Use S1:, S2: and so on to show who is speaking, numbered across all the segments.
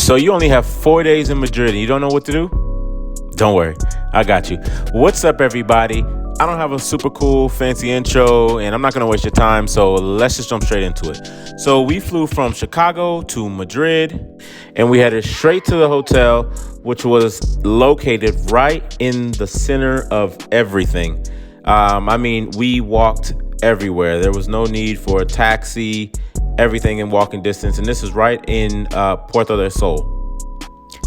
S1: So you only have 4 days in Madrid and you don't know what to do? Don't worry, I got you. What's up, everybody? I don't have a super cool fancy intro and I'm not gonna waste your time, so let's just jump straight into it. So we flew from Chicago to Madrid and we headed straight to the hotel, which was located right in the center of everything. We walked everywhere. There was no need for a taxi, everything in walking distance. And this is right in Puerto del Sol.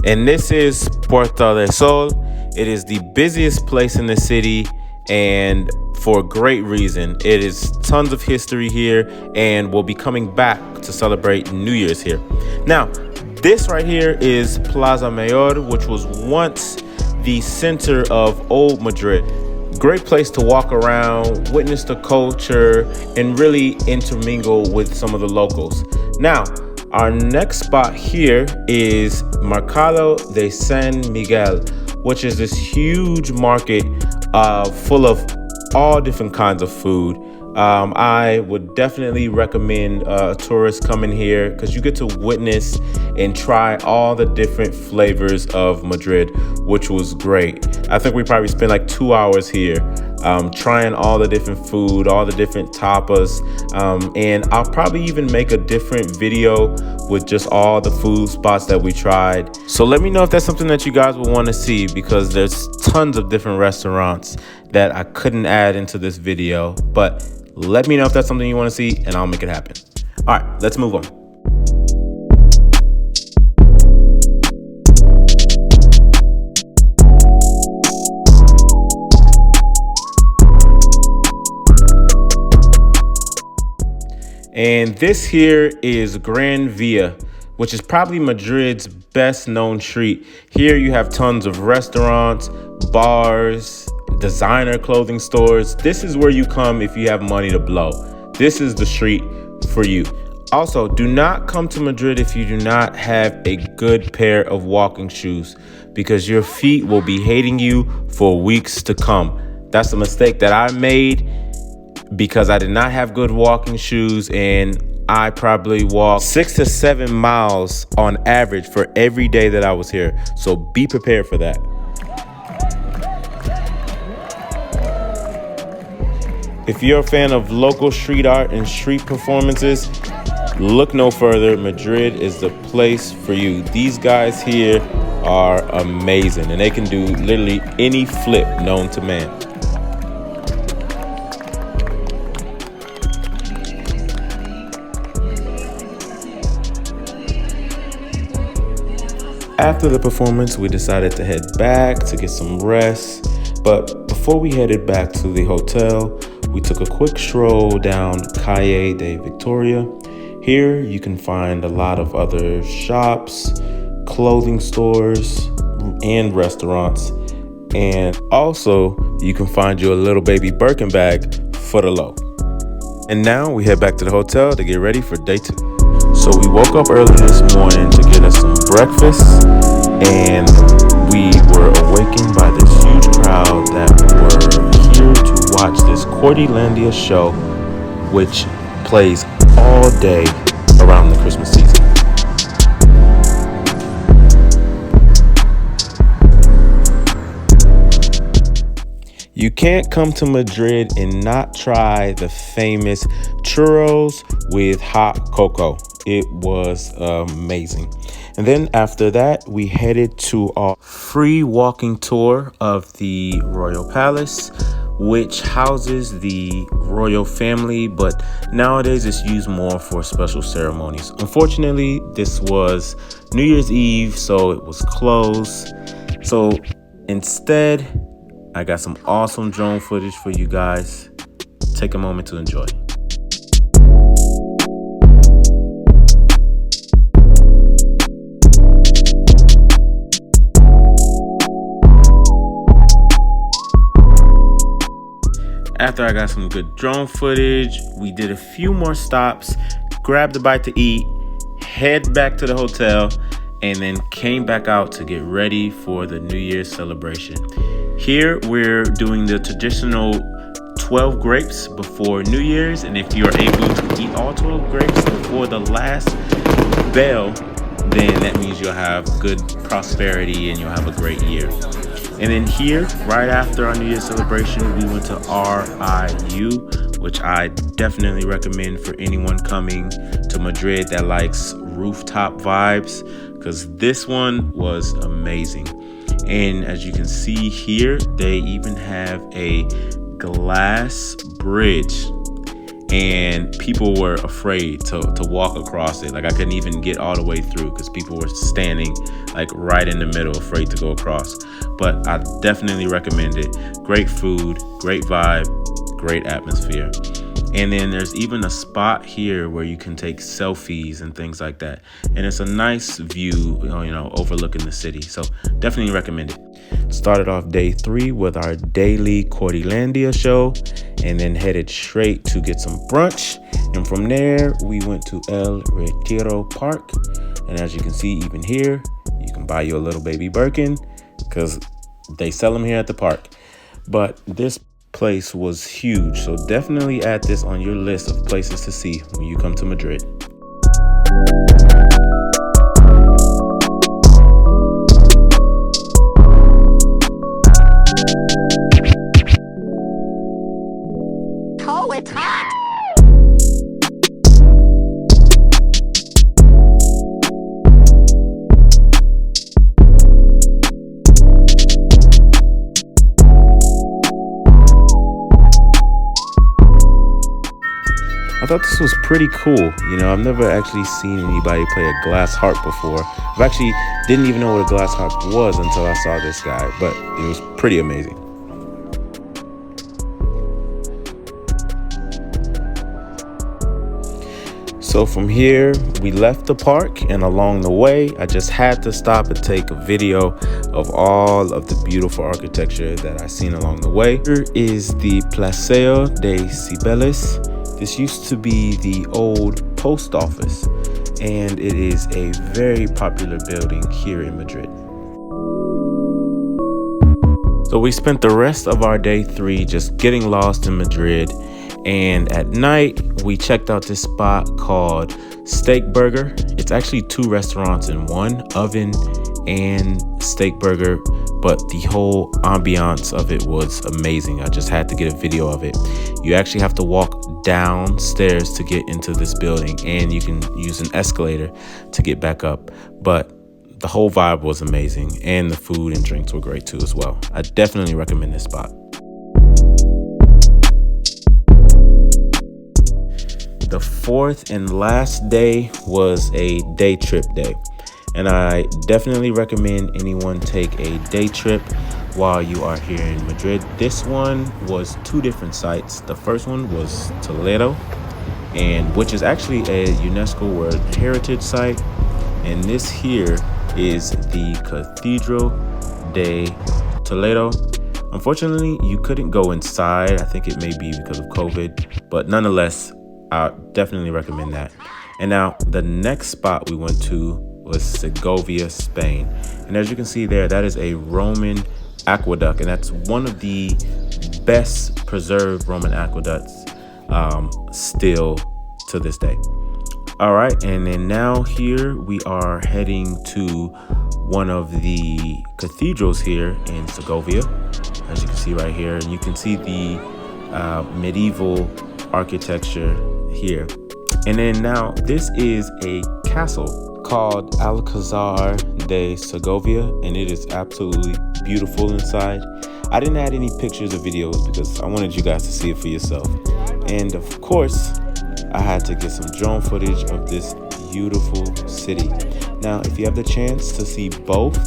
S1: And this is Puerto del Sol. It is the busiest place in the city, and for a great reason. It is tons of history here, and we'll be coming back to celebrate New Year's here. Now, this right here is Plaza Mayor, which was once the center of old Madrid. Great place to walk around, witness the culture, and really intermingle with some of the locals. Now, our next spot here is Mercado de San Miguel, which is this huge market full of all different kinds of food. I would definitely recommend tourists coming here because you get to witness and try all the different flavors of Madrid, which was great. I think we probably spent like 2 hours here trying all the different food, all the different tapas, and I'll probably even make a different video with just all the food spots that we tried. So let me know if that's something that you guys will want to see, because there's tons of different restaurants that I couldn't add into this video, but let me know if that's something you want to see and I'll make it happen. All right, let's move on. And this here is Gran Via, which is probably Madrid's best known street. Here you have tons of restaurants, bars, designer clothing stores. This is where you come if you have money to blow. This is the street for you. Also, do not come to Madrid if you do not have a good pair of walking shoes, because your feet will be hating you for weeks to come. That's a mistake that I made because I did not have good walking shoes, and I probably walked 6 to 7 miles on average for every day that I was here. So be prepared for that. If you're a fan of local street art and street performances, look no further. Madrid is the place for you. These guys here are amazing, and they can do literally any flip known to man. After the performance, we decided to head back to get some rest. But before we headed back to the hotel, we took a quick stroll down Calle de Victoria. Here you can find a lot of other shops, clothing stores, and restaurants. And also you can find you a little baby Birkin bag for the low. And now we head back to the hotel to get ready for day 2. So we woke up early this morning to get us some breakfast, and we were awakened by this huge crowd that were here to watch this Cordylandia show, which plays all day around the Christmas season. You can't come to Madrid and not try the famous churros with hot cocoa. It was amazing. And then after that, we headed to our free walking tour of the Royal Palace, which houses the royal family, but nowadays it's used more for special ceremonies. Unfortunately, this was New Year's Eve, so it was closed. So instead, I got some awesome drone footage for you guys. Take a moment to enjoy. After I got some good drone footage, we did a few more stops, grabbed a bite to eat, head back to the hotel, and then came back out to get ready for the New Year's celebration. Here we're doing the traditional 12 grapes before New Year's, and if you're able to eat all 12 grapes before the last bell, then that means you'll have good prosperity and you'll have a great year. And then here, right after our New Year's celebration, we went to RIU, which I definitely recommend for anyone coming to Madrid that likes rooftop vibes, because this one was amazing. And as you can see here, they even have a glass bridge, and people were afraid to walk across it. Like, I couldn't even get all the way through because people were standing like right in the middle, afraid to go across. But I definitely recommend it. Great food, great vibe, great atmosphere. And then there's even a spot here where you can take selfies and things like that. And it's a nice view, overlooking the city. So definitely recommend it. Started off day 3 with our daily Cordilandia show, and then headed straight to get some brunch. And from there, we went to El Retiro Park. And as you can see, even here, you can buy you a little baby Birkin because they sell them here at the park. But this place was huge, so definitely add this on your list of places to see when you come to Madrid.
S2: Oh, it's hot!
S1: I thought this was pretty cool. I've never actually seen anybody play a glass harp before. I've actually didn't even know what a glass harp was until I saw this guy, but it was pretty amazing. So from here, we left the park, and along the way, I just had to stop and take a video of all of the beautiful architecture that I seen along the way. Here is the Plaza de Sibelis. This used to be the old post office, and it is a very popular building here in Madrid. So we spent the rest of our day 3 just getting lost in Madrid, and at night we checked out this spot called Steak Burger. It's actually 2 restaurants in one, oven and steak burger, but the whole ambiance of it was amazing. I just had to get a video of it. You actually have to walk downstairs to get into this building, and you can use an escalator to get back up, but the whole vibe was amazing, and the food and drinks were great too as well. I definitely recommend this spot. The 4th and last day was a day trip day, and I definitely recommend anyone take a day trip while you are here in Madrid. This one was 2 different sites. The first one was Toledo, which is actually a UNESCO World Heritage Site, and this here is the Cathedral de Toledo. Unfortunately, you couldn't go inside. I think it may be because of COVID, but nonetheless, I definitely recommend that. And now the next spot we went to was Segovia, Spain. And as you can see there, that is a Roman aqueduct, and that's one of the best preserved Roman aqueducts still to this day. All right, and then now here we are heading to one of the cathedrals here in Segovia, as you can see right here, and you can see the medieval architecture here. And then now this is a castle called Alcazar de Segovia, and it is absolutely beautiful inside. I didn't add any pictures or videos because I wanted you guys to see it for yourself. And of course, I had to get some drone footage of this beautiful city. Now, if you have the chance to see both,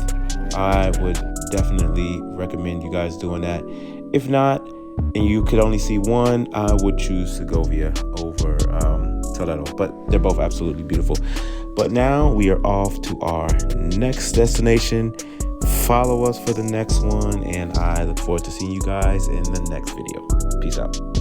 S1: I would definitely recommend you guys doing that. If not, and you could only see one, I would choose Segovia over Toledo, but they're both absolutely beautiful. But now we are off to our next destination. Follow us for the next one, and I look forward to seeing you guys in the next video. Peace out.